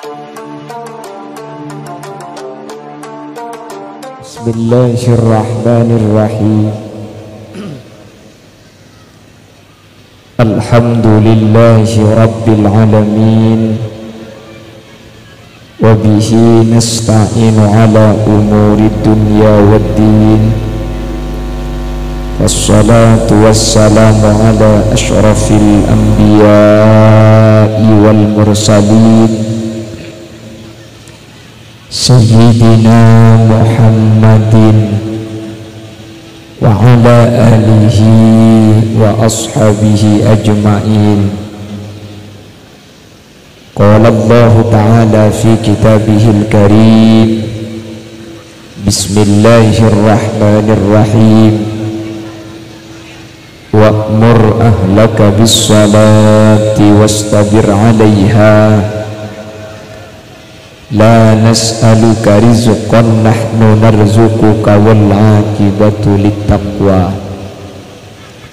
Bismillahirrahmanirrahim. Alhamdulillahi rabbil alamin. Wa bihi nasta'inu ala umuri dunya waddin. Wassalatu wassalamu ala ashrafil anbiya'i wal mursalin Sayyidina Muhammadin wa ala alihi wa ashabihi ajma'in. Qala Allah ta'ala fi kitabihil karim. Bismillahirrahmanirrahim. Wa'mur ahlaka bis salati wastabir 'alaiha. La nas'aluka rizqan nahnu narzuquka wal 'aqibatu littaqwa.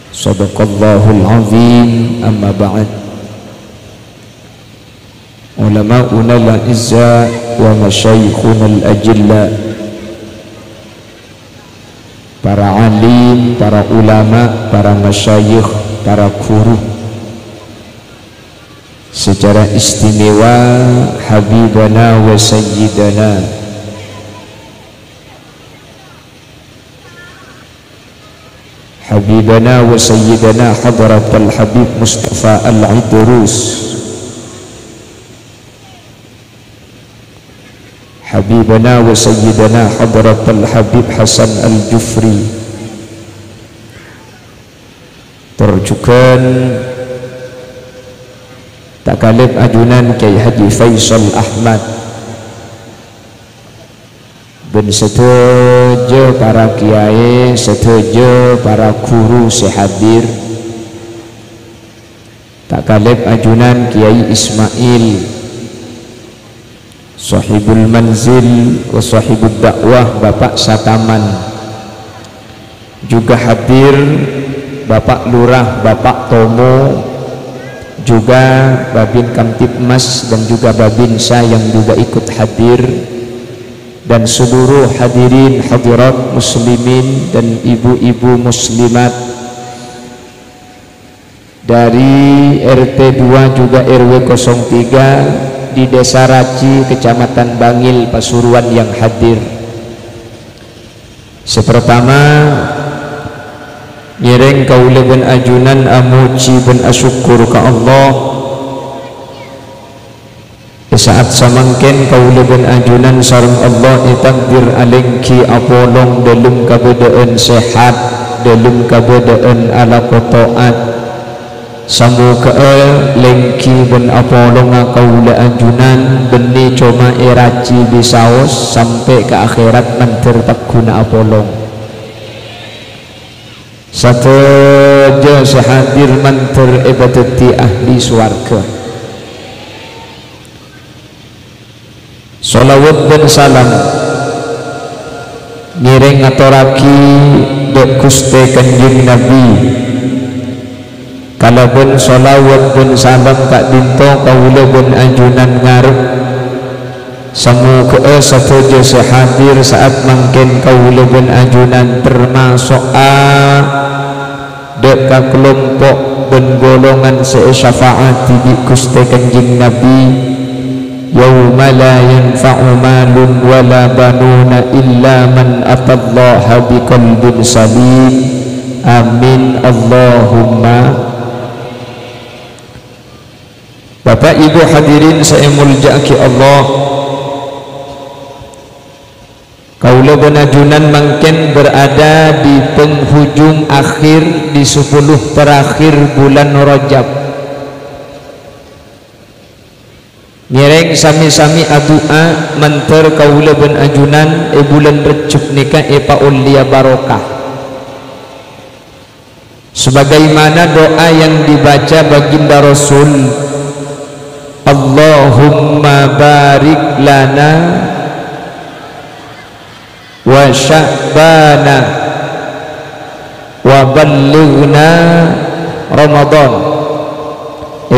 Shadaqallahul 'azim. Amma ba'd. Ulama'una al-'izza wa masyayikhuna al-ajilla, para alim, para ulama, para masyayikh, para guru, secara istimewa Habibana wa Sayyidana Hadratul Habib Mustafa Al-Idrus, Habibana wa Sayyidana Hadratul Habib Hasan Al-Jufri, terjukan takalib ajunan Kiai Haji Faisal Ahmad, dan setuju para kiai, setuju para guru sehadir, takalib ajunan Kiai Ismail Sahibul Manzil wa Sahibul Dakwah Bapak Sataman, juga hadir Bapak Lurah, Bapak Tomo, juga Babin Kamtibmas dan juga Babinsa yang juga ikut hadir, dan seluruh hadirin hadirat muslimin dan ibu-ibu muslimat dari RT 2 juga RW 03 di Desa Raci, Kecamatan Bangil, Pasuruan yang hadir. Sepertama ngiring kaula ben ajunan amuji ben asyukur ka Allah. Saat samangken kaula ben ajunan sareng Allah itakdir alengki apolong dalam kabadaan sehat, dalam kabadaan ala kotoat. Samoga lengki ben apolong kaula ajunan beni coma iraci bisaos sampai ke akhirat mantir tak guna apolong. Sateja sehadir mantur ibadati ahli swarga. Salawat dan salam ngiring aturaki dek Gusti Kanjeng Nabi. Kalaupun salawat dan salam kak dinto kaula ben ajunan ngarep. Samoga sateja sehadir saat mangken kaula ben ajunan termasuk dek kelompok dan golongan syafaat di Gusti Kanjeng Nabi. Yauma la yanfa'u malun wala banuna illa man atallaha biqalbin salim. Amin Allahumma. Bapak Ibu hadirin saya muljaki Allah, kaula benajunan mangken berada di penghujung akhir di 10 terakhir bulan Rajab. Nireng sami-sami adua manter kaula benajunan bulan Rajab nikah paulia barokah. Sebagaimana doa yang dibaca baginda Rasul, Allahumma barik lana wa sya'bana wa ballighna Ramadan.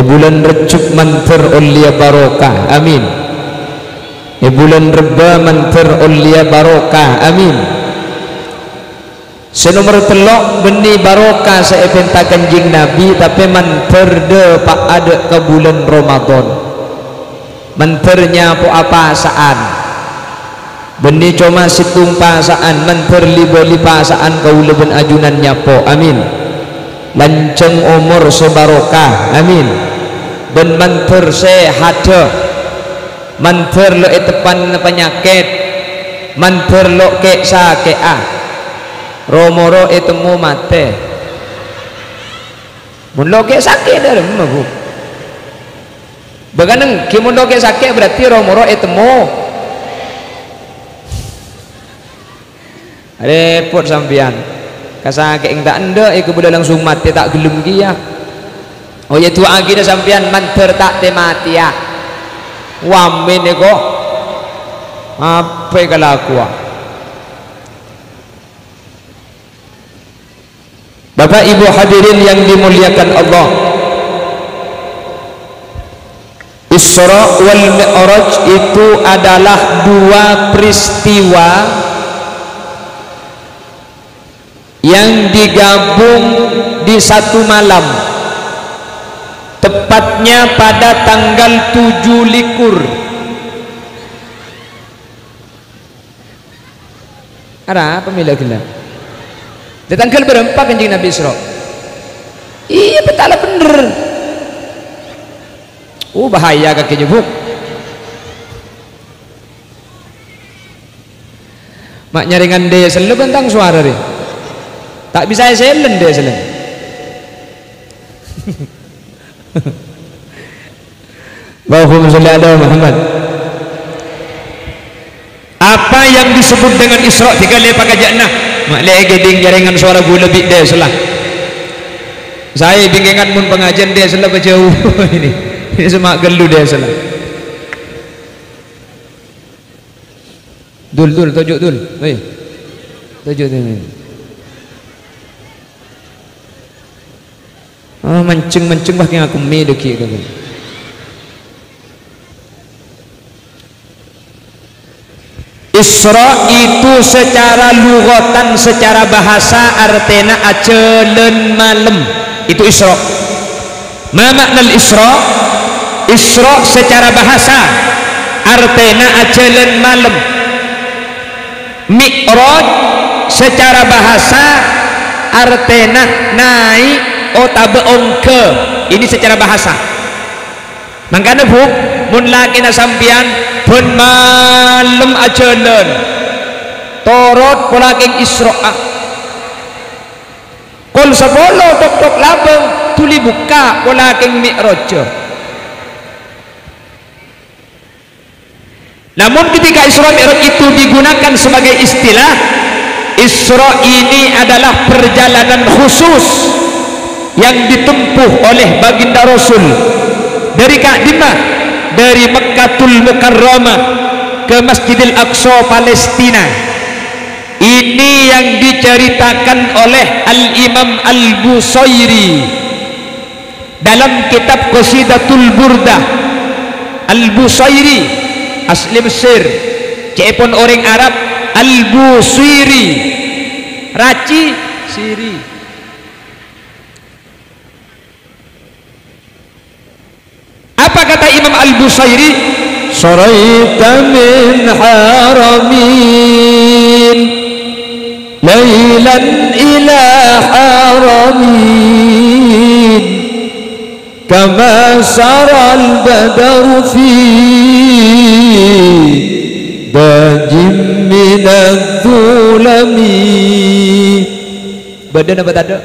Bulan Rajab manter ulia barokah, amin. bulan reba manter ulia barokah amin. Senomor telok benih barokah seepenta kanjing Nabi tapi manter de pak ada ke bulan Ramadan menternya po apa saan benih cuma situng pasaan manter liboli pasaan kau leben ajunannya po amin. Lanceng umur sebarokah amin. Ben manter sehat manter lo etepan penyakit manter lo ke sakit romoro etemu mate mun lo ke sakit dah mabu baganang ki mun lo ke sakit berarti romoro etemu repot sampean kasake ing tak anda iku budak langsung mati tak gelem ki ya. Oh ya tu agi dah sampean manter tak te mati ya wamin eko apa kalaku Bapak Ibu hadirin yang dimuliakan Allah, Isra wal Mi'raj itu adalah dua peristiwa yang digabung di satu malam, tepatnya pada tanggal 7 likur. Ada apa mila gila? Di tanggal berapa kanjeng Nabi Isra? Iya betala bener. Bahaya kakinya bu. Mak nyaringan dia selalu bentang suara deh. Tak bisa selen dia selen. Allahumma sholli ala Muhammad. Apa yang disebut dengan Isra tiga lepak ajakna mak lagi ding jaringan suara gula lebih dia selah saya bingengan mun pengajian dia selah kejauh ini semak gelu dia selah dul tujuk dul oi tujuk ini mancing bahkan aku mi deki kan Isra itu secara lughatan, secara bahasa artinya acelen malam. Itu Isra. Ma makna Isra? Isra secara bahasa artinya acelen malam. Mi'raj secara bahasa artinya naik atau ongke. Ini secara bahasa. Makanya bu, mun laki na sampian pun malam ajalan torot polaking Isra kol sebolo tok labeng tuli buka polaking Mi'raj. Namun ketika Isra Mi'raj itu digunakan sebagai istilah, Isra ini adalah perjalanan khusus yang ditempuh oleh baginda Rasul dari Ka'bah, dari Mekkatul Mukarramah ke Masjidil Aqsa Palestina. Ini yang diceritakan oleh Al-Imam Al-Busairi dalam kitab Qasidatul Burdah. Al-Busairi asli Mesir, cepon orang Arab Al-Busairi raci siri. Apa kata Imam Al-Busairi? Saraita min haramin laylan ila haramin kama saral badar fi dajim minadh-dhulami. Badan apa tak ada?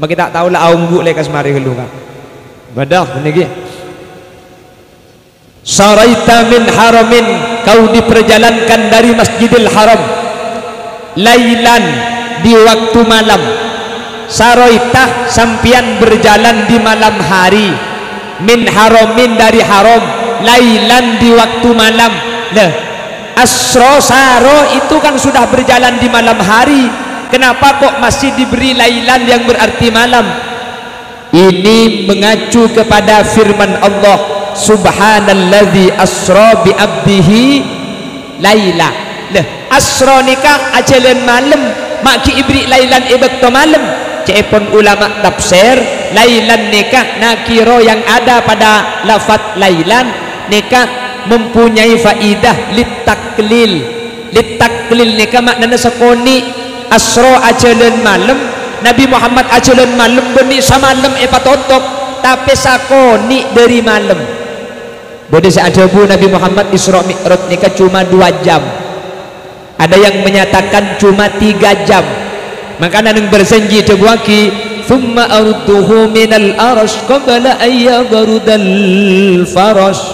Bagi tak tahu lah aungguk lekas mari helu kan. Badah ini Saraita min haramin, kau diperjalankan dari Masjidil Haram lailan, di waktu malam. Saraita sampian berjalan di malam hari, min haramin dari haram, lailan di waktu malam. Nah, asro saro itu kan sudah berjalan di malam hari, kenapa kok masih diberi lailan yang berarti malam? Ini mengacu kepada firman Allah subhanalladzi asra bi abdihi laila. Lah asra nikah ajalan malam maki ibri lailan ibakto malam. Cepon ulama tafsir lailan nikah nakiro yang ada pada lafaz lailan nikah mempunyai faidah litaklil nikah maknanya sekoni asro ajalan malam Nabi Muhammad ajalan malam benih samalam epatotok tapi sakoni dari malam boleh seada bu Nabi Muhammad Isra Mi'raj nikah cuma 2 jam, ada yang menyatakan cuma 3 jam. Maka nang berjanji debuaki thumma arduhu minal arash qabla ayyagrudal farash.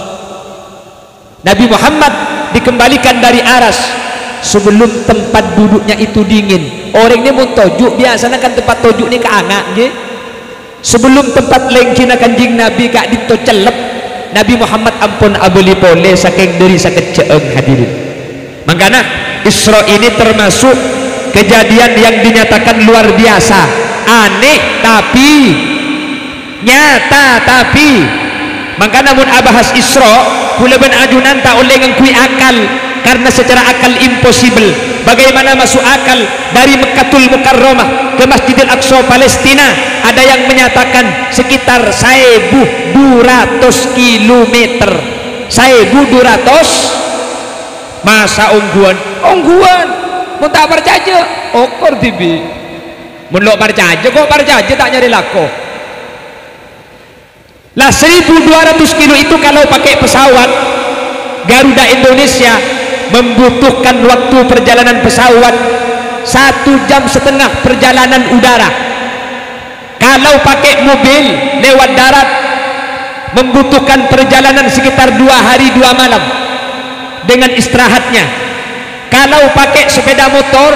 Nabi Muhammad dikembalikan dari aras sebelum tempat duduknya itu dingin. Orang ini mau tojuk biasanya kan tempat tojuk ni keangak je. Sebelum tempat lengkina kanjing Nabi kak dito celep Nabi Muhammad ampun abeli pole saking dari sakeceeng hadirin. Makanya Isra ini termasuk kejadian yang dinyatakan luar biasa, aneh tapi nyata. Tapi maka namun abahas Isra kula ben ajunan tak oleh ngengkui akal karena secara akal impossible. Bagaimana masuk akal dari Mekkatul Mukarramah ke Masjidil Aqsa Palestina ada yang menyatakan sekitar 1200 kilometer. 1200 masa ongguan mau tak percaya okor tibi menolak percaya kok percaya tak nyari lako lah. 1200 kilo itu kalau pakai pesawat Garuda Indonesia membutuhkan waktu perjalanan pesawat 1,5 jam perjalanan udara. Kalau pakai mobil lewat darat membutuhkan perjalanan sekitar 2 hari 2 malam dengan istirahatnya. Kalau pakai sepeda motor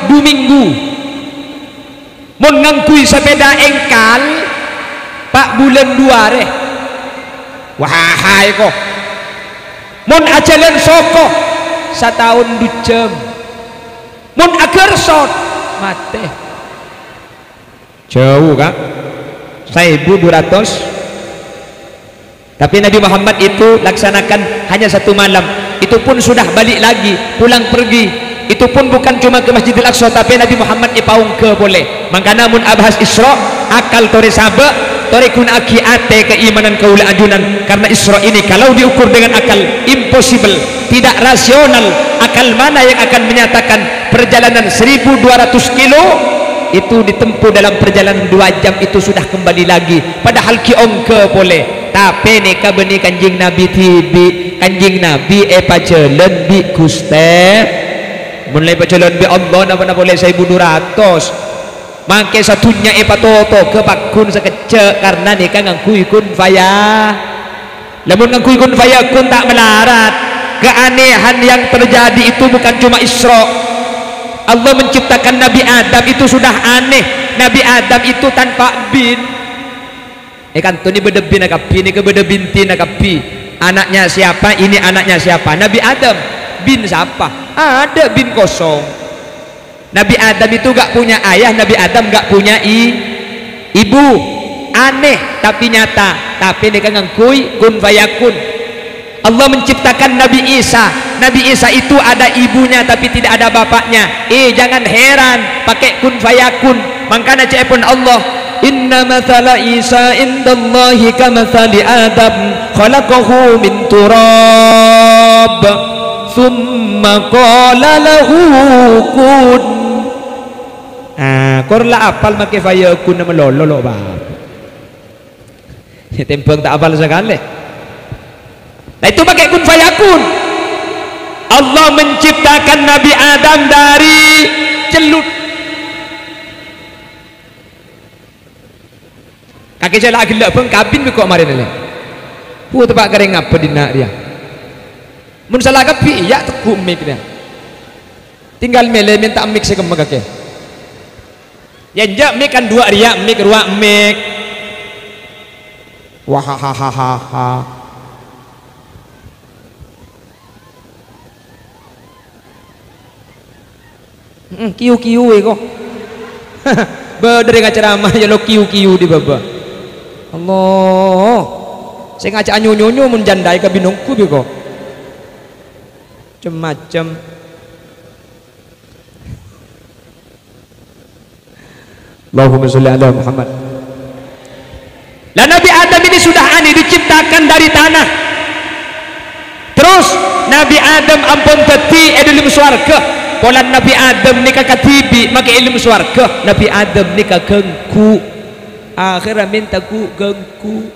2 minggu. Mun ngangkui sepeda engkal 4 bulan 2 reh. Wahai kok. Mun ajalan soko 1 tahun 2 jam. Mun agar sot mate. Jauh kan? 1200. Tapi Nabi Muhammad itu laksanakan hanya 1 malam. Itu pun sudah balik lagi pulang pergi. Itu pun bukan cuma ke Masjidil Aqsa tapi Nabi Muhammad ipaung ke boleh. Maka namun abahas Isra akal tore sabak tore kun aki ate keimanan kaula ajunan. Karena Isra ini kalau diukur dengan akal impossible, tidak rasional. Akal mana yang akan menyatakan perjalanan 1200 kilo itu ditempuh dalam perjalanan 2 jam itu sudah kembali lagi. Padahal kiong ke boleh. Tapi nikah benih kanjing Nabi tibi kanjing Nabi pajalan bi Guste mulai pajalan bi Allah napa boleh 1200 mangke satunya patoto ke pakun sekecek karena nikah ngangkui kun faya. Lamun ngangkui kun faya kun tak melarat. Keanehan yang terjadi itu bukan cuma Isra. Allah menciptakan Nabi Adam itu sudah aneh. Nabi Adam itu tanpa bin. Kan ini beda bin akapi, ini beda binti akapi. Anaknya siapa? Ini anaknya siapa? Nabi Adam. Bin siapa? Ada bin kosong. Nabi Adam itu gak punya ayah, Nabi Adam gak punya ibu. Aneh tapi nyata. Tapi ini kan ngangkui kun fayakun. Allah menciptakan Nabi Isa. Nabi Isa itu ada ibunya tapi tidak ada bapaknya. Jangan heran pakai kun fayakun. Makanya cepun Allah inna mathala Isa indallahi kamathali Adam khalaqahu min turab thumma qala lahu kun. Korla apal make fayakun nama lolo bab. Tempeng tak apal sekali. Nah itu pakai kun fayakun. Allah menciptakan Nabi Adam dari celut. Kaki saya lagi lah pun kabin kok kemarin ini. Tempat kering apa di nak dia. Mun salah kapi ya teku mic dia. Tinggal mele minta mic saya kembang kaki. Ya jak mic kan 2 riak mic 2 mic. Wahahaha. Kiu-kiu kok. Berdiri dengan ceramah ya lo kiu-kiu di bawah. Allah saya ngajak nyonyo mun jandai ke binungku biko macam-macam. Allahumma sholli ala Muhammad. Lah Nabi Adam ini sudah diciptakan dari tanah. Terus Nabi Adam ampun teti dalam swarga. Polan Nabi Adam ni kakatibi maka ilmu swarga. Nabi Adam ni kagengku. Akhirnya minta ku gengku.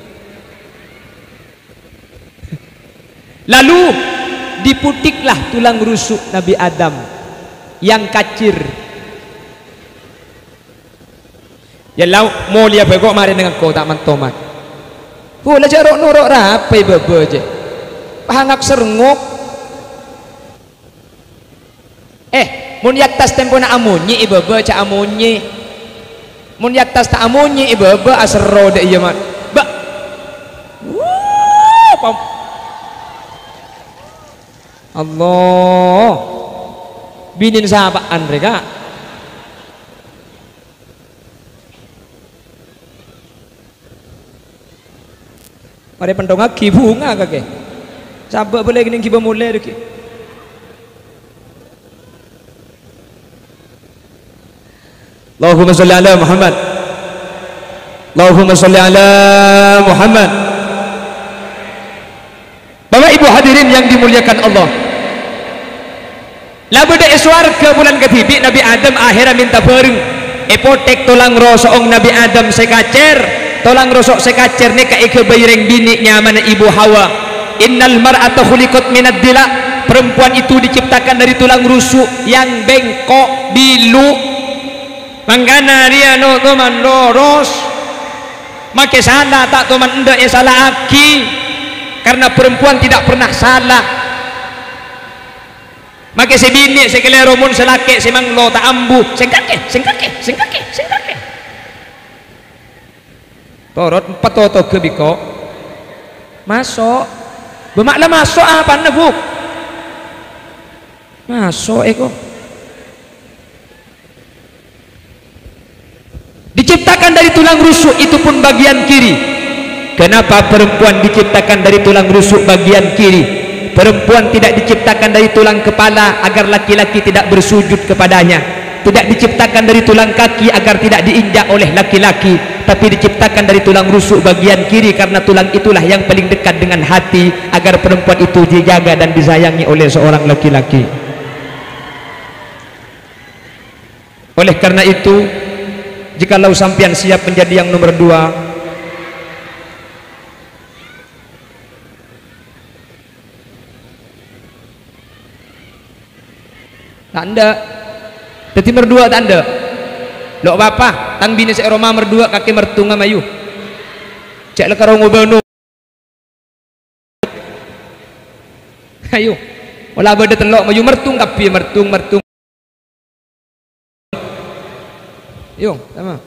Lalu diputiklah tulang rusuk Nabi Adam yang kacir. Ya lau mulia pegok mari dengan kau tak mantomat. Pula jarok norok rapai bebe je. Pahangak serengok. Mun yak tas tempo na amunyi bebe cak amunyi. Mun yak tas tak amunyi bebe asero de iya mat. Ba. Allah. Binin sahabaan mereka. Mari pendong aki bunga kakek. Sabak boleh gini kiba mulai deki. Allahumma sholli ala Muhammad. Allahumma sholli ala Muhammad. Bapak Ibu hadirin yang dimuliakan Allah. Labda swarga bulan ketibi Nabi Adam akhirnya minta bareng. Epotek tolang rosoong Nabi Adam sekacer. Tolang rosok sekacer ni kai kebaireng bini nyaman ibu Hawa. Innal mar'ata khuliqat minad dila. Perempuan itu diciptakan dari tulang rusuk yang bengkok bilu. Mangkana dia no toman loros. Make salah tak toman enda salah aki. Karena perempuan tidak pernah salah. Make sebini sekelero mun selake semang lo tak ambu. Sengkake. Torot 4 toto ke biko masuk bermakna masuk apa anda buk masuk eko diciptakan dari tulang rusuk itu pun bagian kiri. Kenapa perempuan diciptakan dari tulang rusuk bagian kiri? Perempuan tidak diciptakan dari tulang kepala agar laki-laki tidak bersujud kepadanya. Tidak diciptakan dari tulang kaki agar tidak diinjak oleh laki-laki, tapi diciptakan dari tulang rusuk bagian kiri karena tulang itulah yang paling dekat dengan hati agar perempuan itu dijaga dan disayangi oleh seorang laki-laki. Oleh karena itu, jikalau sampian siap menjadi yang nomor 2, tanda jadi merdua tanda lo apa tang bini se Roma merdua kaki mertunga mayu cek le karo ngobano ayo olah bade telok mayu mertung kapi mertung yo sama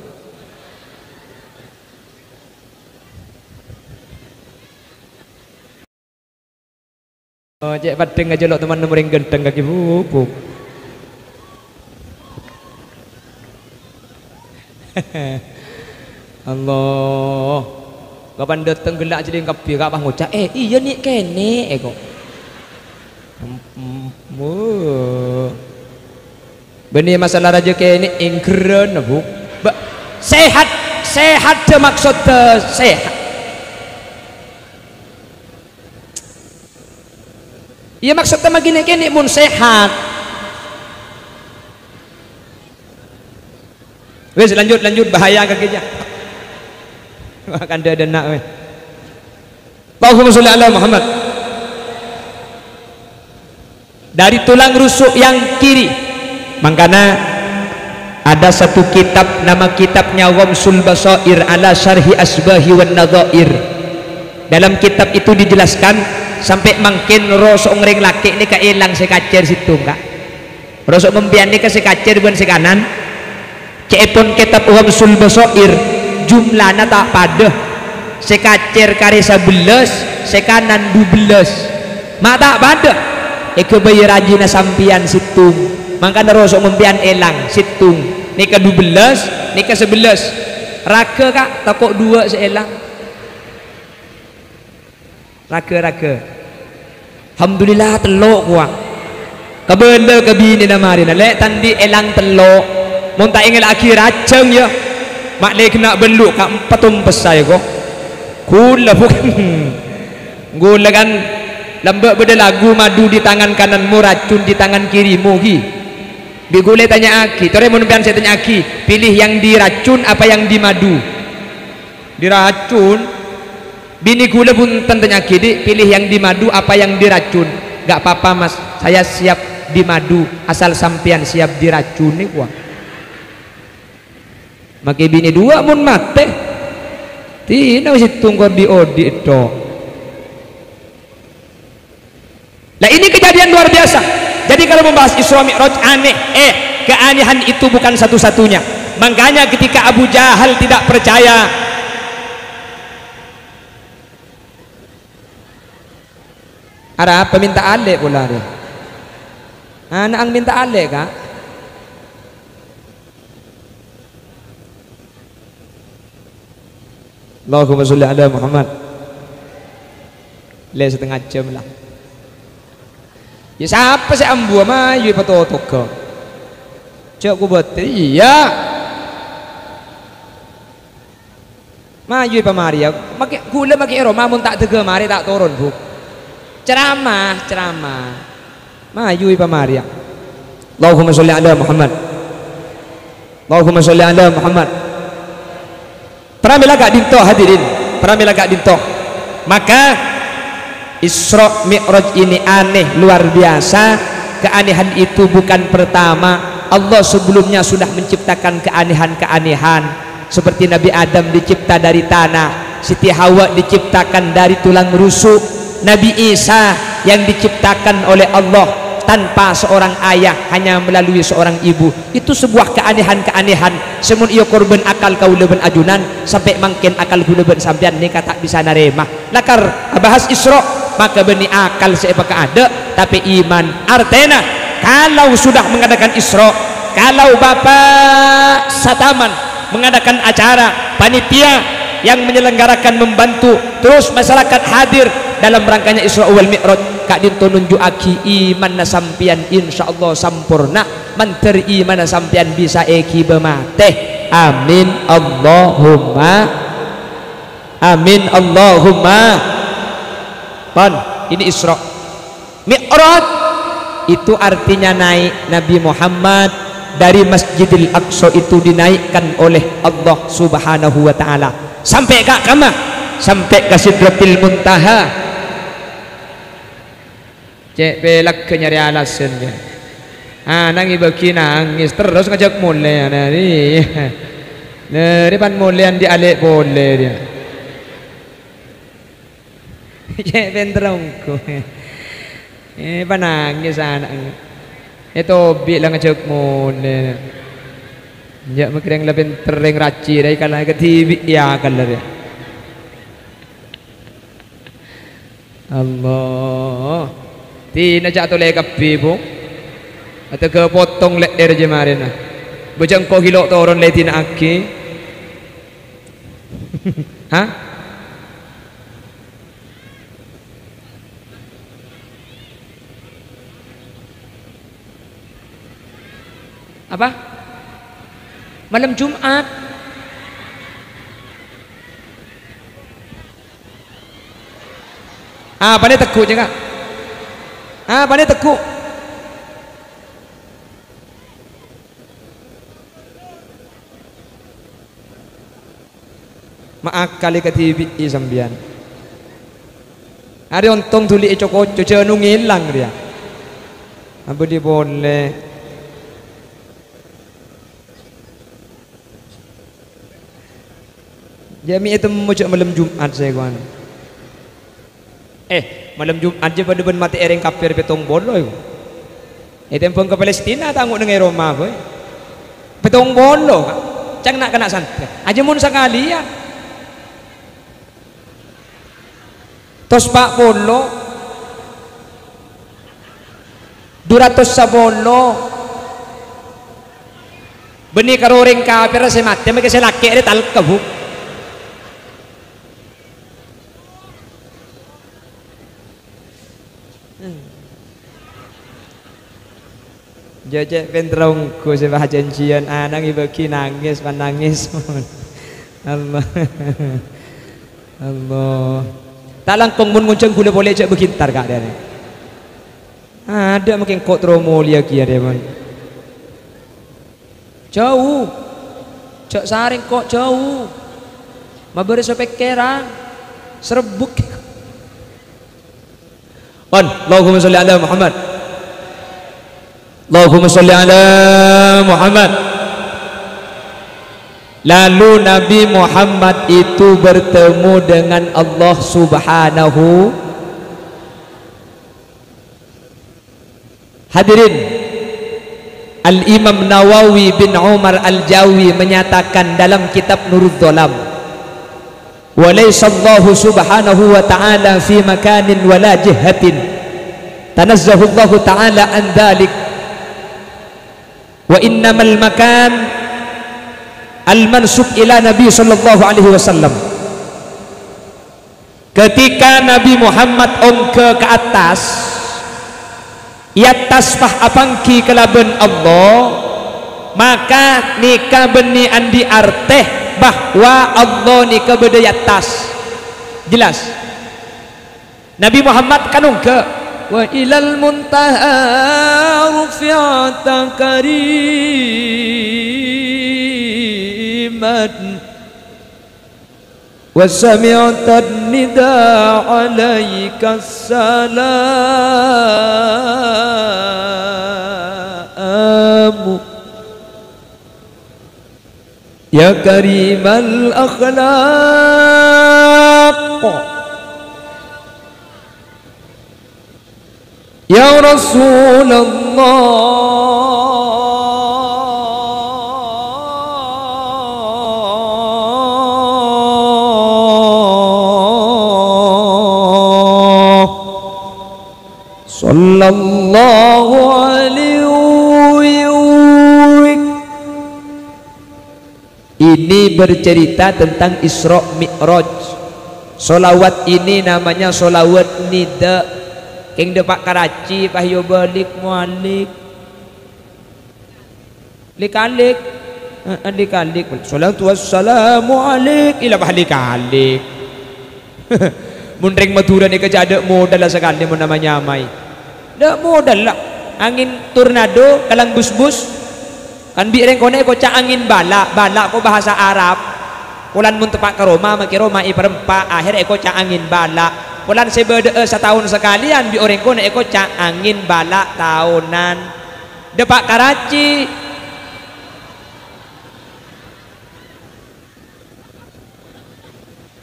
oh cek padeng aja lo teman nomor yang genteng kaki bubuk. Allah kapan datang gelak jadi kapi kak bang ucap iya nih kene kok benih masalah raja kene ingkeren bu sehat je maksud sehat iya maksudnya begini kene mun sehat. Wes lanjut bahaya kakinya. Akan ada nak weh. Allahumma sholli ala Muhammad. Dari tulang rusuk yang kiri. Makanya ada satu kitab nama kitabnya Ghamsul Basair ala Syarhi Asbahi wan Nadhair. Dalam kitab itu dijelaskan sampai mangkin rosok ngering laki ini kailang sekacer situ enggak. Rosok membian ini ke sekacer bukan sekanan. Cepon kitab Ghamsul Basair jumlahnya tak pada sekacer kare 11 sekanan 12 mak tak pada bayar rajina sampian situng makanya rosok mempian elang situng ni ke 12 ni ke 11 raka kak takut 2 seelang raka alhamdulillah telok kuah kabenda kabini namari na lek tandi elang telok mun tak ingin akhir raceng ya mak le kena beluk kat patung pesai ko kula bukan gula kan lembek beda lagu madu di tangan kananmu racun di tangan kirimu gi digule tanya aki tore mun pian saya tanya aki pilih yang diracun apa yang dimadu diracun bini gula pun tanya aki dik pilih yang dimadu apa yang diracun gak apa-apa mas saya siap dimadu asal sampian siap diracun nih gua makai bini dua mun mate tina wis tunggu di odi itu lah ini kejadian luar biasa. Jadi kalau membahas Isra Mi'raj aneh, keanehan itu bukan satu-satunya. Makanya ketika Abu Jahal tidak percaya, ada apa minta alek pula dia? Anak ang minta alek kah? Allahumma sholli ala Muhammad. Le setengah jam lah. Ya siapa sih ambu ama yu patotok ke cek ku bete iya ma yu pamari make gula make Roma mun tak tege mari tak turun bu ceramah ma yu pamari Allahumma sholli ala Muhammad Allahumma sholli ala Muhammad pramila gak dinto hadirin pramila gak dinto maka Isra Mi'raj ini aneh luar biasa. Keanehan itu bukan pertama. Allah sebelumnya sudah menciptakan keanehan-keanehan seperti Nabi Adam dicipta dari tanah, Siti Hawa diciptakan dari tulang rusuk, Nabi Isa yang diciptakan oleh Allah tanpa seorang ayah, hanya melalui seorang ibu. Itu sebuah keanehan-keanehan. Semun iyo korban akal kau leben ajunan sampai mangken akal kau leben sampean nikah tak bisa narema. Lakar bahas Isra maka beni akal seepaka ada tapi iman artena kalau sudah mengadakan Isra, kalau bapak Sataman mengadakan acara panitia yang menyelenggarakan membantu terus masyarakat hadir dalam rangkanya Isra wal Mi'raj kak dinto nunjuk aki iman na sampian insyaallah sampurna manter iman na sampian bisa eki bemateh amin Allahumma Pon, ini Isra. Mi'raj itu artinya naik. Nabi Muhammad dari Masjidil Aqsa itu dinaikkan oleh Allah Subhanahu wa taala. Sampai ke kemah? Sampai ke Sidratil Muntaha. Cek pelak ke nyari alasan dia. Nangis bagi nangis terus ngajak mulai dari pan mulian dialek boleh dia. Cek bentrongku panangis anak itu bilang ngajak mulai ya makirang lebih tereng raci dari kalau ke TV ya kalau ya Allah tina jatuh lekap bibu atau ke potong leher jemarin bujang kau hilok turun letin aki hah apa malam Jumat pandai tekuk je kak pandai tekuk maak kali ke TV sambian ada untung tuli cokot cuci anu ngilang dia apa dia boleh jami itu memujuk malam Jumat saya kawan. Malam Jumat je pada ben mati ereng kafir petong bolo itu. Tempong ke Palestina tangguh dengan Roma boy. Petong bolo kak. Cang nak kena santai. Aja mun sekalian. Tos pak bolo. 200 sabolo. Beni karo orang kafir saya mati mereka saya laki ada talak kabuk. Jajak pentrong ku sebah janjian anang ibaki nangis menangis. Allah. Allah. Tak langkong mun ngunceng kula boleh cak begintar kak dia. Ada makin kok tromo lia kia dia man. Jauh. Cak saring kok jauh. Mabere sopek kera. Serebuk. Allahumma sholli ala Muhammad. Allahumma sholli ala Muhammad. Lalu Nabi Muhammad itu bertemu dengan Allah Subhanahu. Hadirin, Al-Imam Nawawi bin Umar Al-Jawi menyatakan dalam kitab Nurul Dhalam, wa laysa Allah Subhanahu wa ta'ala fi makanin wala jihatin tanazzahu Allah ta'ala an dhalik, wa innamal makan al-mansub ila Nabi sallallahu alaihi wasallam. Ketika Nabi Muhammad ongke ke atas, ia tasbah apangki kelaben Allah, maka nikah beni andi arteh bahwa Allah nikah beda atas. Jelas Nabi Muhammad kan ongke wa ilal muntaha rufi'ata kariman wa sami'ta nida alaika salam ya karimal akhlaq ya Rasulullah. Sallallahu alaihi wasallam. Ini bercerita tentang Isra Mi'raj. Solawat ini namanya solawat nida. Keng depak Karachi pahyo balik mualik. Likalik. Likalik. Salatu wassalamu alaik ila bahlikalik. Mundring Madura ni kejada modal lah sekali mun namanya mai. Dak modal lah. Angin tornado kalang bus-bus. Kan bi reng kone ko ca angin bala. Bala ko bahasa Arab. Kulan mun tepak ke Roma maki Roma i perempa akhir eko ca angin bala. Kulan sebede setahun sekalian bi orang kone eko ca angin bala tahunan. Depak Karachi.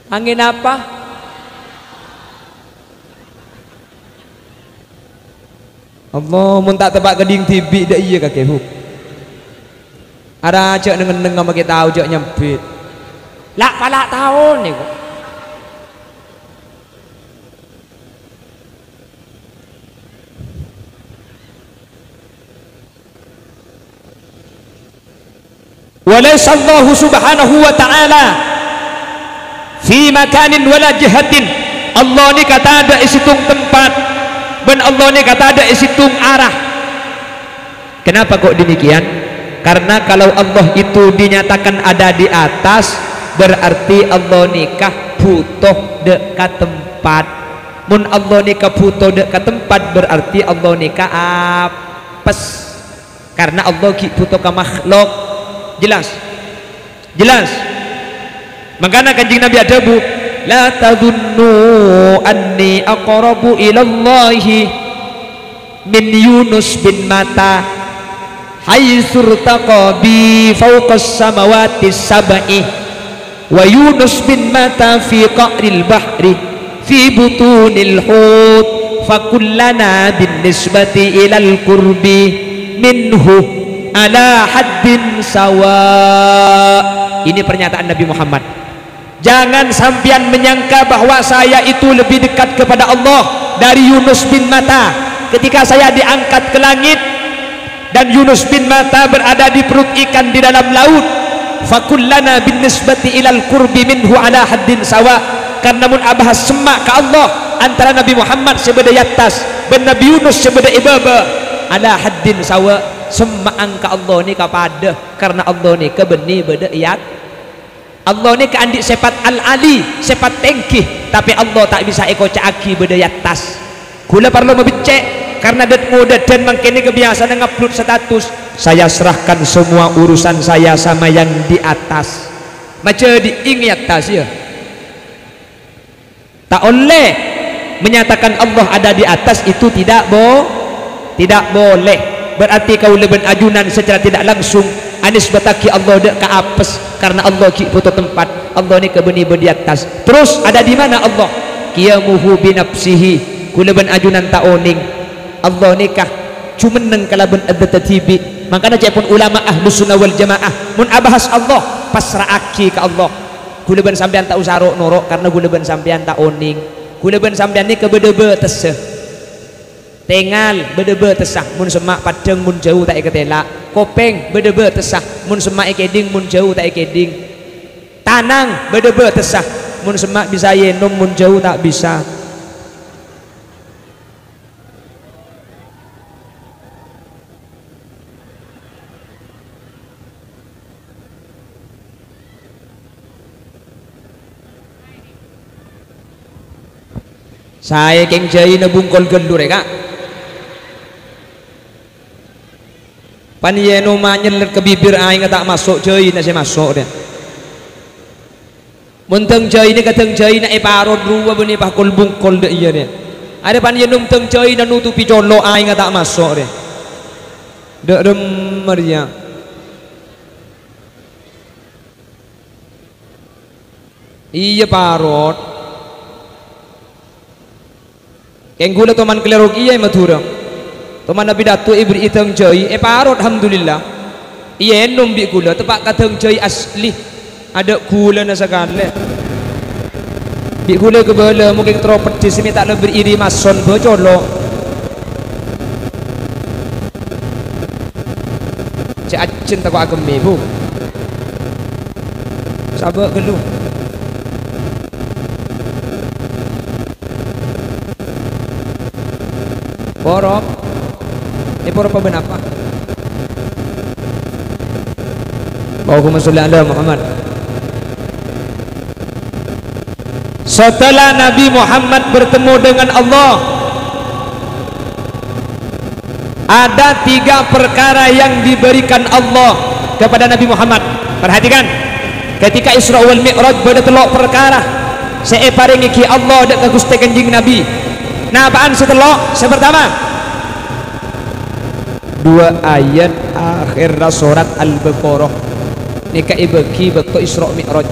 Angin apa? Allah mun tak tebak geding tibik dak iya kakek hu. Ada cek dengan make tahu cek nyempit. Lak palak tahun ni kok. Walaysa Allah subhanahu wa ta'ala fi makanin wala jihatin. Allah ni kata ada isitung tempat. Ben Allah ni kata ada isitung arah. Kenapa kok demikian? Karena kalau Allah itu dinyatakan ada di atas, berarti Allah nikah butuh dekat tempat. Mun Allah nikah butuh dekat tempat, berarti Allah nikah apes. Karena Allah butuh ke makhluk. Jelas? Jelas? Makanya kanjeng Nabi ada bu, la tadunnu anni aqrabu ilallahi min Yunus bin Mata haitsur taqabi fawqas samawati sab'i wa Yunus bin Mata fi qa'ril bahri fi butunil hut fakullana bin nisbati ilal qurbi minhu ala haddin sawa. Ini pernyataan Nabi Muhammad. Jangan sampean menyangka bahwa saya itu lebih dekat kepada Allah dari Yunus bin Mata ketika saya diangkat ke langit dan Yunus bin Mata berada di perut ikan di dalam laut. Fakullana bin nisbati ilal qurbi minhu ala haddin sawa. Karena mun abahas semak ke Allah antara Nabi Muhammad sebeda yatas ben Nabi Yunus sebeda ibaba ala haddin sawa semaan ka Allah ni kepada karena Allah ni ke beni beda iat Allah ni ke andik sifat al-ali sifat tengkih tapi Allah tak bisa eko caaki beda atas kula perlu membecek karena det muda dan mangkini kebiasaan ngupload status saya serahkan semua urusan saya sama yang di atas macam diingi atas ya tak oleh menyatakan Allah ada di atas itu tidak boleh berarti kau lebih ajunan secara tidak langsung anis bataki Allah dek ke apes karena Allah ki foto tempat Allah ni ke beni di atas terus ada di mana Allah qiyamuhu binafsihi kulaban ajunan taoning Allah nikah cuma neng kalaban ad-tatibi makanya cepun ulama ahlus sunnah wal jamaah mun abahas Allah pasraaki ke Allah kulaban sampean tak usah norok karena kulaban sampean tak oning kulaban sampean ni kebedebe teseh tengal bedebe tesah mun semak padeng mun jauh tak iketela kopeng bedebe tesah mun semak ikeding mun jauh tak ikeding tanang bedebe tesah mun semak bisa yenom mun jauh tak bisa saya keng jai na bungkol gelur ya kak paniyeno manyelet ke bibir aing tak masuk jai na saya masuk deh munteng jai ni kateng jai na iparod ruwa bani pakol bungkol deh iya deh ada paniyeno munteng jai na nutupi colo aing tak masuk deh dek remer ya iya parot yang gula teman kelerok iya maturang teman nabi datu ibri iteng jai parot alhamdulillah iya enom bi gula tepak kateng jai asli ada gula na sekali bi gula kebala mungkin teropet di sini tak lebih iri mason bocolo cek acin tak agem bu sabar gelu porok ini porok apa benapa Allahumma sholli ala Muhammad setelah Nabi Muhammad bertemu dengan Allah ada 3 perkara yang diberikan Allah kepada Nabi Muhammad perhatikan ketika Isra wal Mi'raj pada telok perkara saya paringi ki Allah dak Gusti Kanjeng Nabi nah apaan setelok sepertama 2 ayat akhir surat Al-Baqarah nika ibaki bakto Isra Mi'raj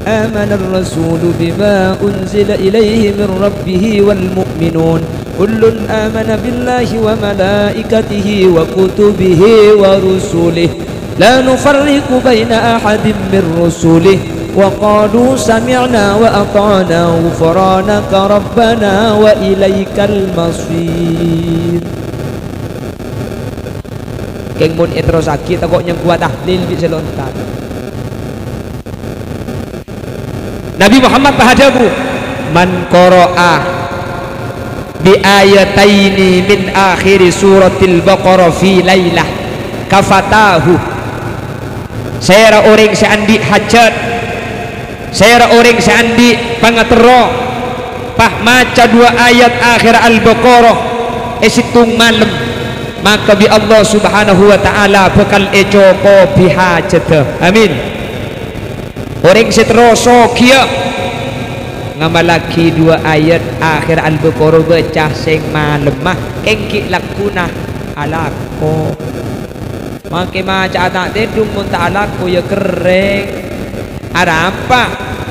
amana ar-rasulu bima unzila ilaihi min rabbih wal mu'minun kullun amana billahi wa malaikatihi wa kutubihi wa rusulihi la nufarriqu baina ahadin min rusulihi وقالوا سمعنا وأطعنا غفرانك ربنا وإليك المصير keng mun terus sakit takut yang kuat tahlil bisa lontar Nabi Muhammad pahadabu man qara'a bi ayataini min akhir suratil Baqarah fi lailah kafatahu saya orang seandi hajat saya orang seandi pangatero pah maca 2 ayat akhir Al-Baqarah esitung malam maka bi Allah subhanahu wa ta'ala bakal ejoko bihajat amin orang seteroso kia ngamalaki 2 ayat akhir Al-Baqarah baca sing malam mah kengki lakuna alako maki maca tak tedung mun tak alako ya kering ada apa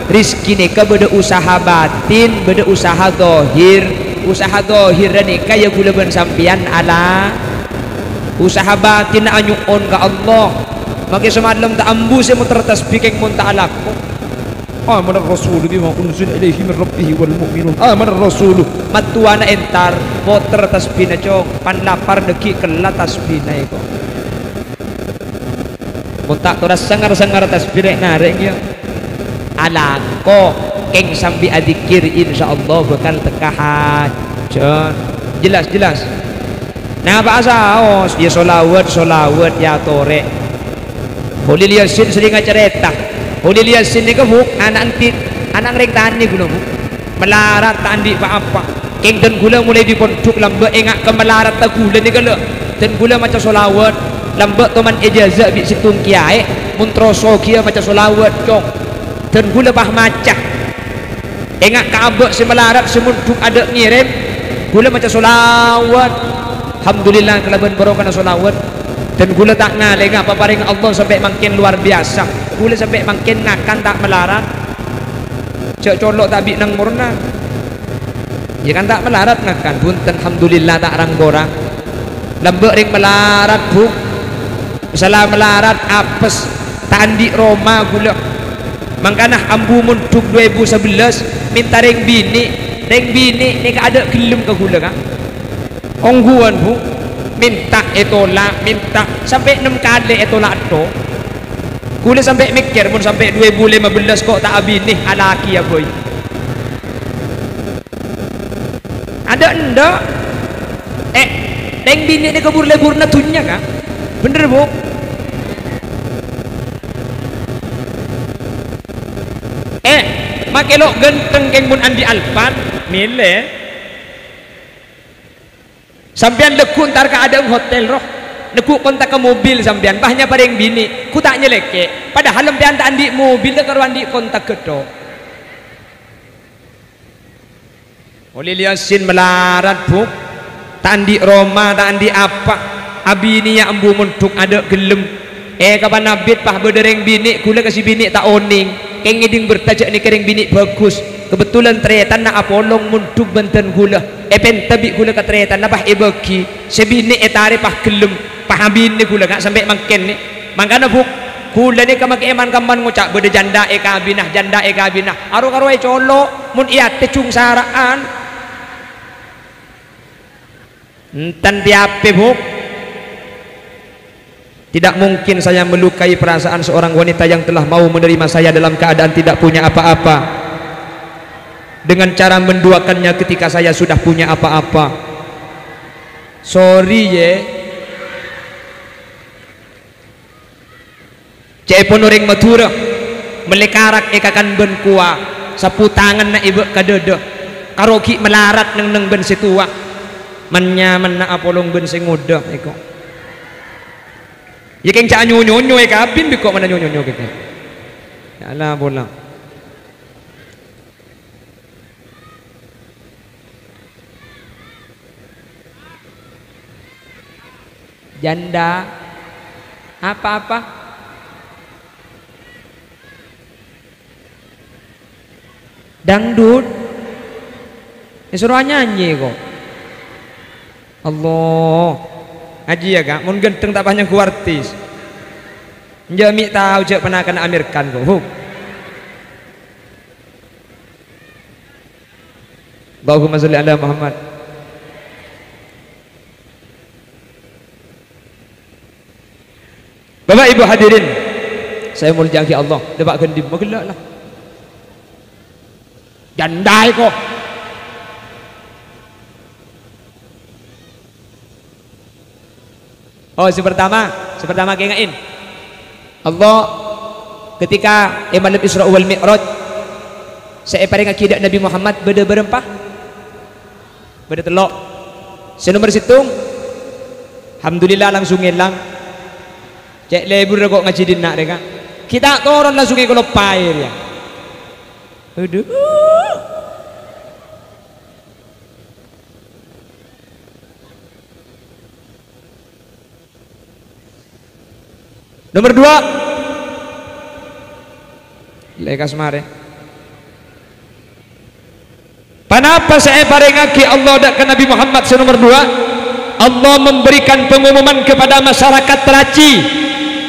rizki nikah beda usaha batin beda usaha dohir dan nikah ya gula ben sampian ala usaha batin anyuon ke Allah maka semalam tak ambu saya muter tasbih keng mun tak alako amana rasul bima unzila ilaihi min rabbih wal mu'minun amana rasul matuana entar muter tasbih na cong pan lapar deki kelat tasbih na iko mun tak toras sangar tasbih narik ya alako keng sambil adzikir insyaallah bakal teka hajat. Jelas. Nah bahasa ya solawat ya torek. Holil Yasin sering cerita. Holil Yasin ni kebuk anak reng tani guna bu. Melarat tandi apa? Keng dan gula mulai diponduk lambe engak ke melarat ta gula ni gala. Dan gula macam solawat lambe teman ijazah bi situng kiai mun troso kia macam solawat cong. Dan gula bah macah. Engak kabak si melarat semunduk ada ngirim gula macam solawat. Alhamdulillah kelaban barokah solawat. Dan gula tak ngaleng apa paring Allah sampai makin luar biasa. Gula sampai makin ngakan tak melarat. Cek colok tak bi nang murna. Ya kan tak melarat ngakan punten alhamdulillah tak ranggorang. Lembek ring melarat bu. Salah melarat apes tandi Roma gula. Mangkanah ambu munduk 2011 minta ring bini ni ada gelem ke gula kan? Ongguan bu. Minta etolak minta sampai 6 kali etolak to gula sampai mikir pun sampai 2015 kok tak habis nih alaki ya boy ada enggak neng bini ni kebur lebur na tunya kan bener bu makelok genteng keng mun andi alpan mile sampean lekuk ntar keadaan hotel roh lekuk kontak ke mobil sampean bahnya paling bini ku tak nyeleke padahal lempian tak andi mobil tak karu andi kontak kedo Holil Yasin melarat bu tak andi Roma tak andi apa abini yang ambu munduk ada gelem kapan nabit pah berdereng bini kula kasih bini tak oning keng ngiding bertajak ni kering bini bagus kebetulan tretan na apolong munduk benten gula pentabi gula ka tretan na bah bagi sebini etare pah gelem pah bini gula gak sampai makin ni mangkana buk gula ni kamak eman kaman ngucak bede janda kabinah aro colo mun iya tecung saraan enten diape buk tidak mungkin saya melukai perasaan seorang wanita yang telah mau menerima saya dalam keadaan tidak punya apa-apa dengan cara menduakannya ketika saya sudah punya apa-apa. Sorry ye cek ponoring matura melekarak ekakan ben kuah sapu tangan na ibu kadede karoki melarat neng ben situa menyaman na apolong ben sing muda eko ya keng cak nyonyo kabin biko mana nyonyo kek ya lah bola janda apa-apa dangdut suruh nyanyi kok Allah ngaji ya kak mun genteng tak banyak ku artis njami tahu cek pernah kena Amir Khan kok Allahumma sholli ala Muhammad. Bapak ibu hadirin saya mau jangki Allah debak gendim magelak lah jandai kok sepertama kengain Allah ketika malam Isra wal Mi'raj saya paring akidah Nabi Muhammad beda berempah beda telok senomor situng alhamdulillah langsung hilang cek lebur kok ngaji dinak mereka kita turun langsung ke pair ya aduh nomor 2 lekas mare kenapa saya barengaki Allah dan ke Nabi Muhammad nomor 2 Allah memberikan pengumuman kepada masyarakat Teraci.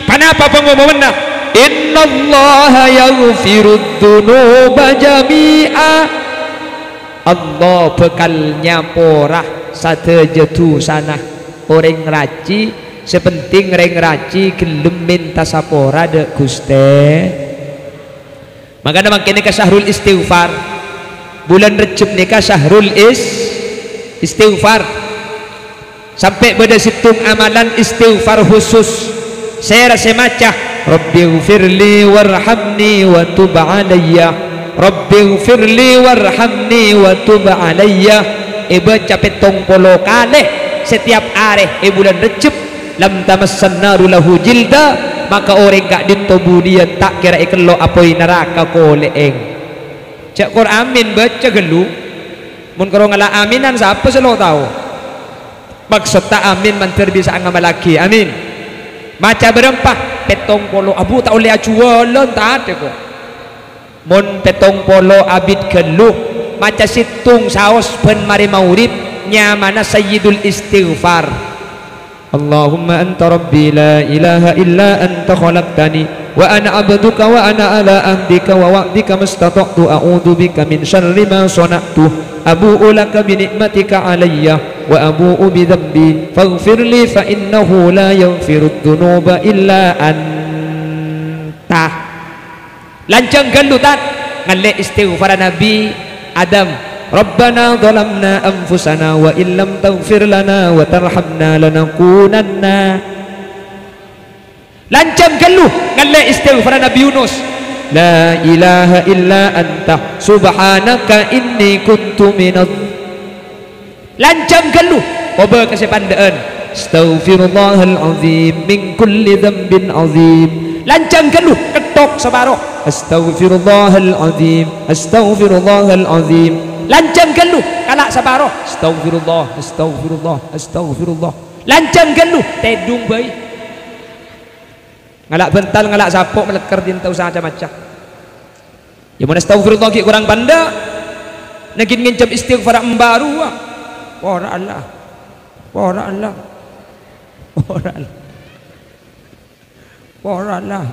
Kenapa pengumumannya? Innallaha yaghfirud dzunuba jami'a. Allah bekalnya porah satejetu sana orang raci sepenting reng raci gelem minta sapora de Guste Makanya makin ke syahrul istighfar. Bulan Rejab nikah syahrul istighfar. Sampai pada situng amalan istighfar khusus. Saya rasa macah Rabbighfirli warhamni wa tub alayya. Rabbighfirli warhamni wa tub alayya. Baca petong polo kali setiap hari bulan Rejab. Lam tamassan naru lahu jilda, maka orang gak ditobu dia tak kira ikelo apoi neraka koleeng. Cak Qur amin baca gelu. Mun karo ngala aminan siapa selo tahu. Maksud tak amin mantir bisa ngamal lagi. Amin. Baca berempah petong polo abu tak oleh acualan tak ada kok. Mun petong polo abid gelu maca situng saos ben mari maurib nyamana sayyidul istighfar. Allahumma anta rabbi la ilaha illa anta khalaqtani wa ana abduka wa ana ala ahdika wa wa'dika mastata'tu a'udzu bika min syarri ma sana'tu abu'u laka bi ni'matika alayya wa abu'u bi dhanbi faghfir li fa innahu la yaghfiru dhunuba illa anta. Lancang gelutan ngalle istighfar Nabi Adam. Rabbana zalamna anfusana wa illam taghfir lana wa tarhamna lanakunanna. Lancam geluh ngalle istighfar Nabi Yunus. La ilaha illa anta subhanaka inni kuntu minadh. Lancam geluh oba kesepandaan astaghfirullahal azim min kulli dhanbin azim. Lancam geluh ketok separuh astaghfirullahal azim astaghfirullahal azim. Lancang geluh kalak separuh astagfirullah astagfirullah astagfirullah. Lancang geluh tedung bayi ngalak bental ngalak sapok melekar dintau macam-macam. Ya mana astagfirullah ki kurang panda nagin ngincap istighfar embaru ora Allah ora Allah ora Allah ora Allah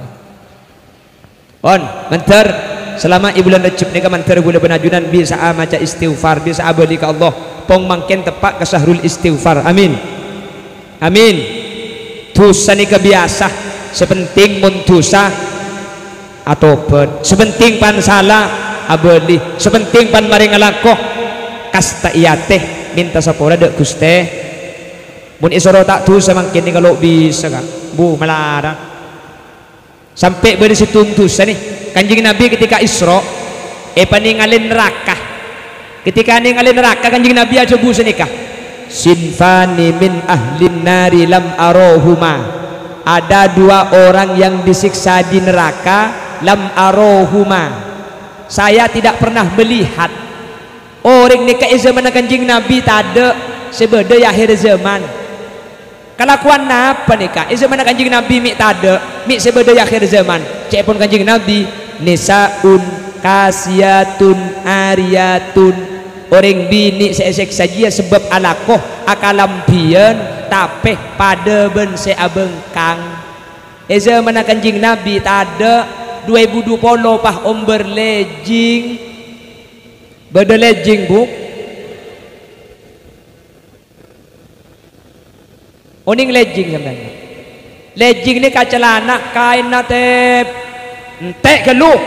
on bentar. Selama bulan Rejab ni mantar bulan penajunan bisa maca istighfar, bisa abadi ke Allah. Pong mangken tepak ke syahrul istighfar. Amin. Amin. Dosa ni kebiasa. Sepenting mun dosa atobat. Sepenting pan salah abadi. Sepenting pan maring ngalakoh kasta iyateh minta sapora dek Guste. Mun isoro tak dosa mangken ni kalau bisa kan. Bu melarang. Sampai pada situ dosa nih. Kanjeng Nabi ketika Isra paningalin neraka. Ketika ningalin neraka Kanjeng Nabi aja bu senikah. Sinfani min ahlin nari lam arohuma. Ada dua orang yang disiksa di neraka lam arohuma. Saya tidak pernah melihat. Orang nikah zaman Kanjeng Nabi tada sebeda akhir zaman. Kelakuan apa nikah? Zaman Kanjeng Nabi mik tada, mik sebeda akhir zaman. Cek pun Kanjeng Nabi nisaun kasiyatun ariyatun. Orang bini seesek saja sebab alakoh akalampian tapeh pada ben seabengkang. Zaman Kanjeng Nabi tada 2020 pah omber lejing beda lejing bu oning lejing sebenarnya. Lejing ni kacelana kain natep entek geluh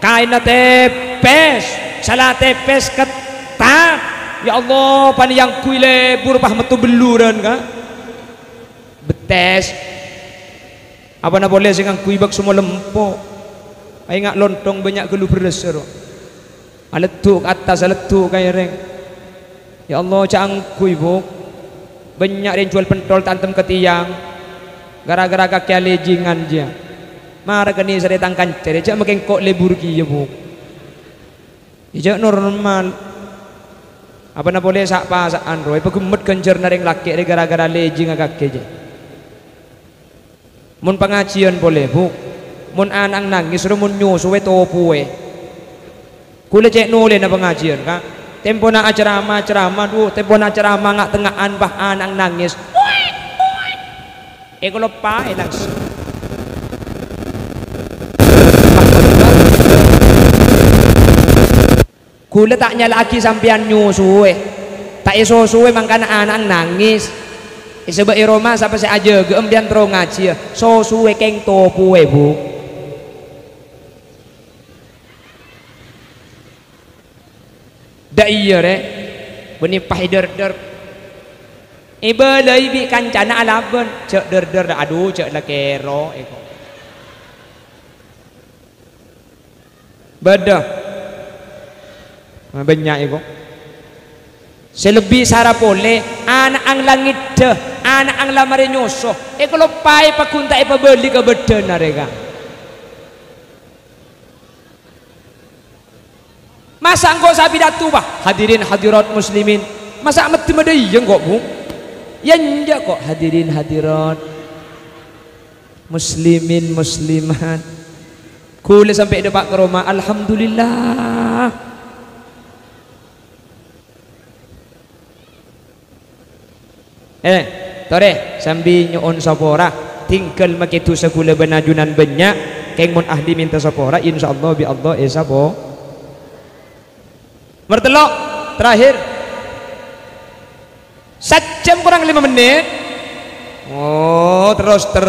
kain tepes salah tepes ketat. Ya Allah pani yang kui lebur pah metu beluran ka betes apa na boleh sing kui bak semua lempo ay ngak lontong banyak geluh bereser aletuk atas aletuk kaya reng. Ya Allah cang kui buk banyak yang jual pentol tantem ke tiang gara-gara kaki alejingan dia. Mara kani sare tangkan cere cak makin kok lebur ki ya bu. Ijak normal. Apa na boleh sak pasaan roy pagumet kenjer nareng laki gara-gara lejing agak keje. Mun pengajian boleh bu. Mun anang nangis ro mun nyusu we topu we. Kula cek nole na pengajian ka. Tempo na ceramah du, tempo na ceramah ngak tengahan bah anang nangis. Kalau pae langsung. Kula tak nyalaki sampean nyusuwe tak iso-suwe mangkana anak nangis sebab iroma sampai saya aja geem bian tro ngaji so suwe keng topu bu dak iya rek beni pahidar-dar iba lei bi kancana alaben cek der-der aduh cek la kero eko beda banyak eko selebih sarapole anak ang langit deh anak ang lamare nyoso kalau pai pakunta ipa beli ke beda nareka masa engkau sapi datu bah hadirin hadirat muslimin masa mati medayang kok bu ya enggak kok hadirin hadirat muslimin muslimat kule sampai depak ke rumah alhamdulillah tore sambil nyoon sapora tinggal makitu sekula benajunan banyak keng mun ahli minta sapora insyaallah bi Allah sapo bertelok terakhir 1 jam kurang 5 menit oh terus ber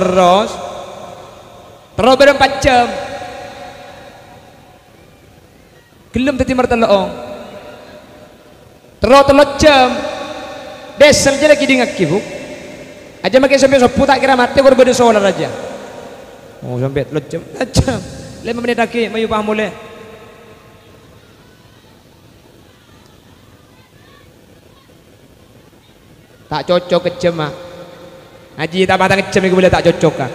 4 jam gelem tadi mertelok terus 3 jam desel je lagi dingaki bu aja makin sampai 10 tak kira mati baru beda solar aja oh sampai 3 jam 5 menit lagi mayu paham boleh tak cocok kejem ah haji tak batang kejem itu boleh tak cocok ah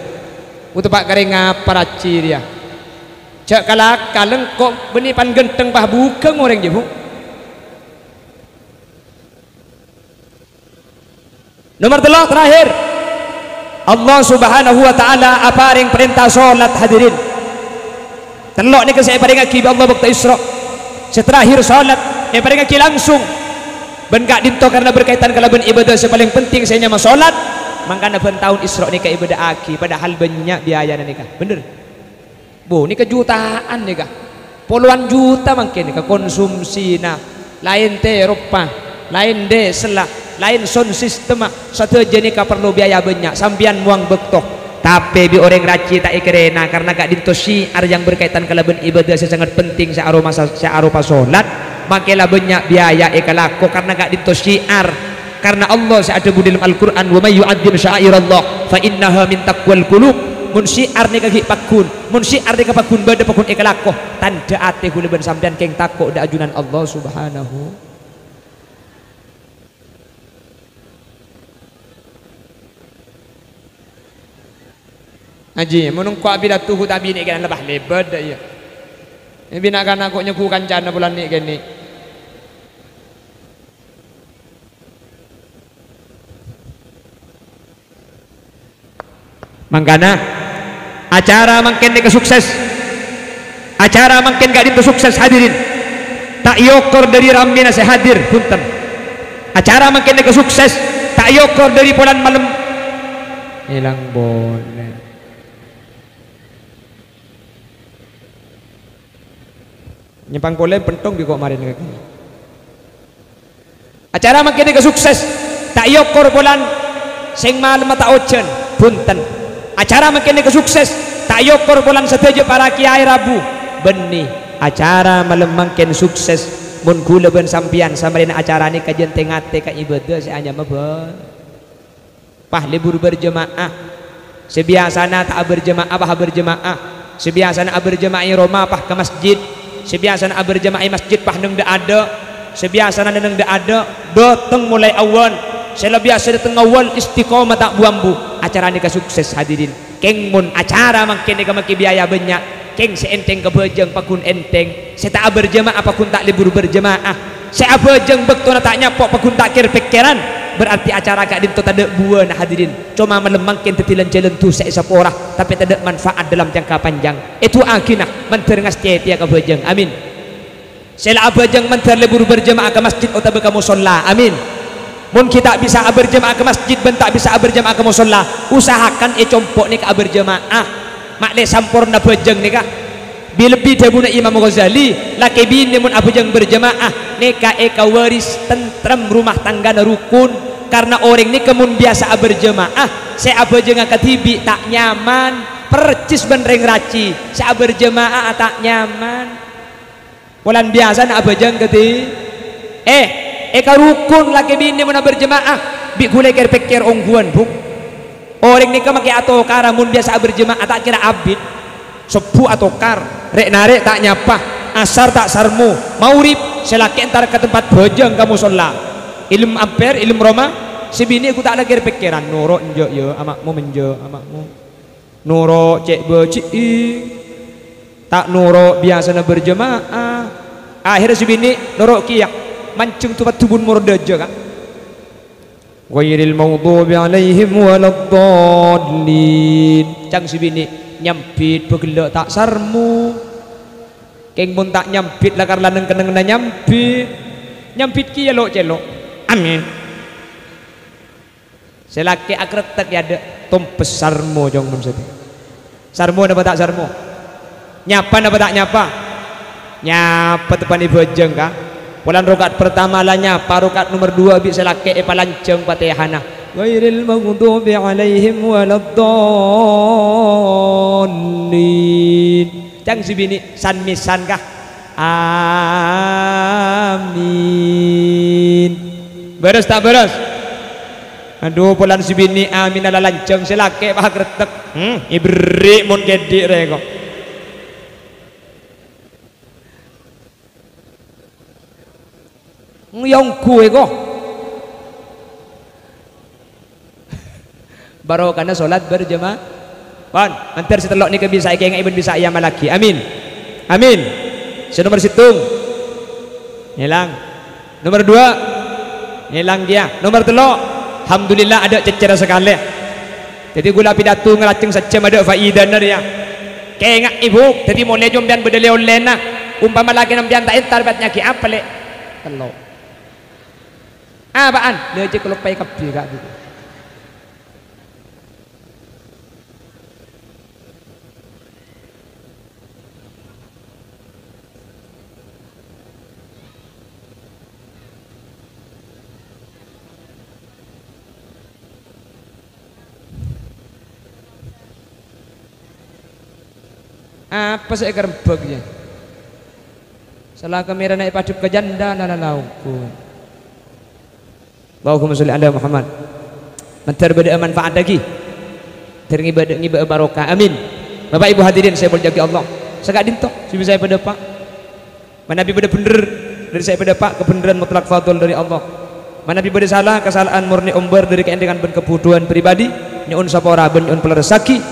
untuk pak kering apa raci dia cak kalak kaleng kok benih pan genteng bah bukan orang je bu nomor 3 terakhir Allah subhanahu wa ta'ala apa yang perintah solat hadirin telok ni ke saya pada ngaki Allah waktu Isra seterakhir solat yang pada ngaki langsung ben gak dinto karena berkaitan kalau ben ibadah yang paling penting saya nyama solat makanya ben tahun Isra ni ke ibadah aki padahal banyak biaya nikah bener bu ni kejutaan nikah puluhan juta makin nikah konsumsi nah lain teh Eropa lain deh selah lain sound system satu jenis perlu biaya banyak sambian muang bektok tapi bi orang raci tak ikrena karena gak dinto syiar yang berkaitan kalau ben ibadah sangat penting searupa solat makilah banyak biaya ikalako karena gak dinto syiar karena Allah seada dalam Al-Quran wa may yu'adzim sya'airallah fa innaha min taqwal qulub mun syiar ni kaki pakun mun syiar ni pakun bada pakun ikalako tanda ate hule ben sampean keng takok da ajunan Allah subhanahu Haji, menunggu abis tuh tapi ni kan lebah lebar dah ya. Ini bina kan aku nyeku kancana bulan ni kan ni. Mangkana acara makin ni kesukses, acara makin gak dintu sukses hadirin. Tak yokor dari rambi nasi hadir punten. Acara makin ni kesukses, tak yokor dari bulan malam. Hilang boleh. Nyempang boleh pentong di kok marin kaki. Acara makin ni sukses tak yokor bulan sing malam tak ojen punten. Acara makin ni sukses tak yokor bulan setuju para kiai Rabu benih. Acara malam makin sukses mun kula ben sampian samarin acara ni kajian tengate ka ibadah si anya mabon. Pah libur berjemaah. Sebiasana tak berjemaah bah berjemaah. Sebiasana berjemaah Roma pah ke masjid. Sebiasa nak berjemaah masjid pah neng dak ada sebiasa neng dak ada datang mulai awal saya biasa datang awal istiqomah tak buambu acara ni sukses hadirin keng mun acara makin ni maki biaya banyak keng seenteng kebejeng pakun enteng saya tak berjemaah pakun tak libur berjemaah saya bejeng bekto tak nyapok pakun tak kir pikiran berarti acara gak dinto tak ada buah nah hadirin cuma melemangkin tetilan jalan tu saya saporah tapi tak ada manfaat dalam jangka panjang itu akhirnya menter ngasih tiap kebejeng amin sela abajeng menter libur berjemaah ke masjid atau ke musola amin mun kita bisa berjemaah ke masjid bentak bisa berjemaah ke musola usahakan compok ni ke berjemaah makle sampurna bejeng ni kah lebih daripada Imam Ghazali laki bini mun abajeng berjemaah neka eka waris tentrem rumah tangga rukun karena orang ni kemun biasa berjemaah saya abajeng katibi tak nyaman percis benreng raci saya berjemaah tak nyaman bulan biasa nak abajeng kati Karukun laki bini mana berjemaah bi gulai kerpekir ongguan bu orang ni kemaki atau karamun biasa berjemaah tak kira abid sepu atau kar rek narek tak nyapa asar tak sarmu maurib selaki entar ke tempat bojeng kamu sholat ilmu ampere ilmu Roma si bini aku tak lagi berpikiran nuro njo yo amakmu menjo amakmu nuro cek beci tak nuro biasa berjemaah akhirnya si bini nuro kiyak mancung tupat tubun mordaja kan ghairil maghdubi alaihim waladdallin cang si bini nyampit begelok tak sarmu keng pun tak nyampit lakar laneng keneng na nyampit ki elok celok amin selaki akretek ya ada tompes sarmu jong mun sete sarmu apa tak sarmu nyapa apa tak nyapa tepan ibu jeng ka bulan rokat pertama lah nyapa rokat nomor 2 bi selaki palanceng Fatihana ghairil maghdubi alaihim waladdallin cang si bini san misan kah amin beres tak beres aduh bulan si bini amin ala lanceng selake bah kretek ibri mun gedik rego nguyong kue kok baru karena sholat berjemaah kan antar setelok ni ke bisa kayak ibn bisa ayam lagi amin amin senomor situng hilang nomor 2 hilang dia nomor telok alhamdulillah ada cecer sekali jadi gula pidato ngelaceng secem ada faidah ya kayak ibu jadi mulai jombian bedele olena umpama lagi nambian tak entar batnya ki apa le telok apaan dia aja kalau pay kabeh gak gitu apa saya gerbegnya salah kamera naik padup ke janda lalalauku Allahumma sholli ala Muhammad mentar beda manfaat lagi teringibadah ngibadah barokah amin Bapak Ibu hadirin saya berjaki Allah segak dintok si saya pada pak mana nabi pada bener dari saya pada pak kebenaran mutlak fadl dari Allah mana nabi pada salah kesalahan murni umbar dari keendengan ben kebutuhan pribadi nyun sapora ben nyun pelerasaki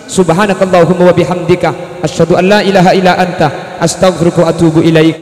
subhanakallahumma wa bihamdika asyhadu an la ilaha illa anta astaghfiruka wa atubu ilaik